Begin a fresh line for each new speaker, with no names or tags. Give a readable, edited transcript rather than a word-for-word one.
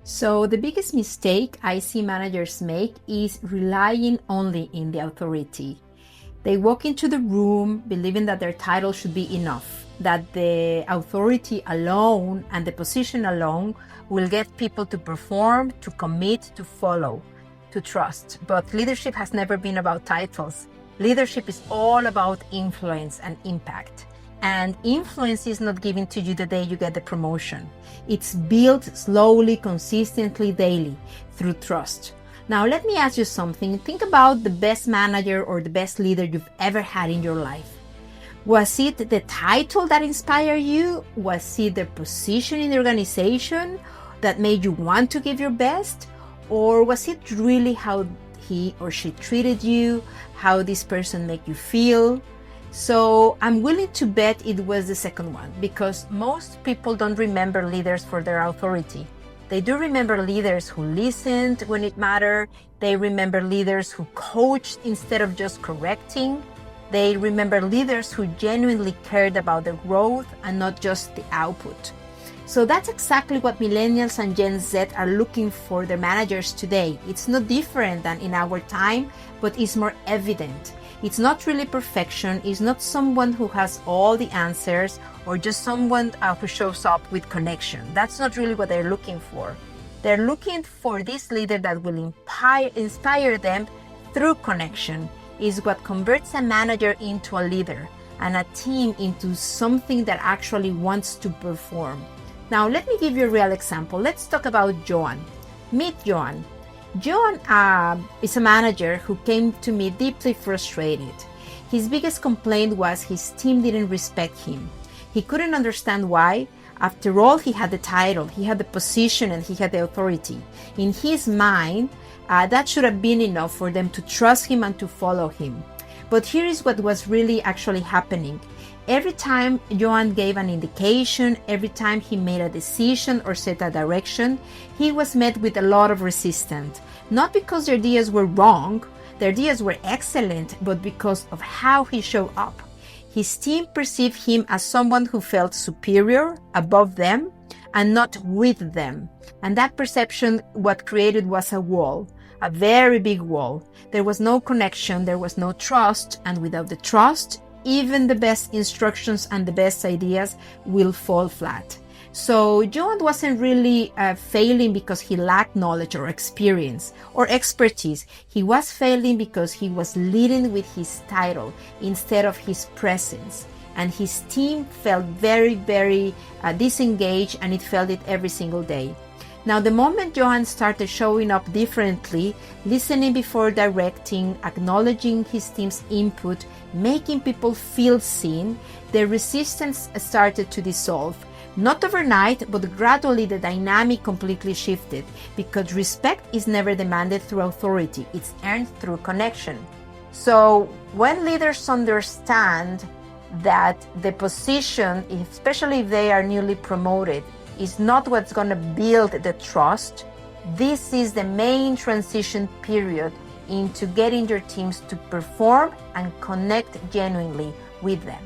So the biggest mistake I see managers make is relying only in the authority. They walk into the room believing that their title should be enough, that the authority alone and the position alone will get people to perform, to commit, to follow, to trust. But leadership has never been about titles. Leadership is all about influence and impact. And influence is not given to you the day you get the promotion. It's built slowly, consistently, daily through trust. Now, let me ask you something. Think about the best manager or the best leader you've ever had in your life. Was it the title that inspired you? Was it the position in the organization that made you want to give your best? Or was it really how he or she treated you, how this person made you feel? So I'm willing to bet it was the second one, because most people don't remember leaders for their authority. They do remember leaders who listened when it mattered. They remember leaders who coached instead of just correcting. They remember leaders who genuinely cared about the growth and not just the output. So that's exactly what millennials and Gen Z are looking for their managers today. It's not different than in our time, but it's more evident. It's not really perfection. It's not someone who has all the answers or just someone who shows up with connection. That's not really what they're looking for. They're looking for this leader that will inspire them through connection. Is what converts a manager into a leader and a team into something that actually wants to perform. Now, let me give you a real example. Let's talk about Joan. Meet Joan. Joan is a manager who came to me deeply frustrated. His biggest complaint was his team didn't respect him. He couldn't understand why. After all, he had the title, he had the position, and he had the authority. In his mind, that should have been enough for them to trust him and to follow him. But here is what was really actually happening. Every time Joan gave an indication, every time he made a decision or set a direction, he was met with a lot of resistance. Not because their ideas were wrong, their ideas were excellent, but because of how he showed up. His team perceived him as someone who felt superior, above them, and not with them. And that perception, what created was a wall, a very big wall. There was no connection, there was no trust, and without the trust, even the best instructions and the best ideas will fall flat. So Joan wasn't really failing because he lacked knowledge or experience or expertise. He was failing because he was leading with his title instead of his presence. And his team felt very, very disengaged, and it felt it every single day. Now, the moment Joan started showing up differently, listening before directing, acknowledging his team's input, making people feel seen, the resistance started to dissolve. Not overnight, but gradually the dynamic completely shifted, because respect is never demanded through authority, it's earned through connection. So when leaders understand that the position, especially if they are newly promoted, is not what's going to build the trust, this is the main transition period into getting your teams to perform and connect genuinely with them.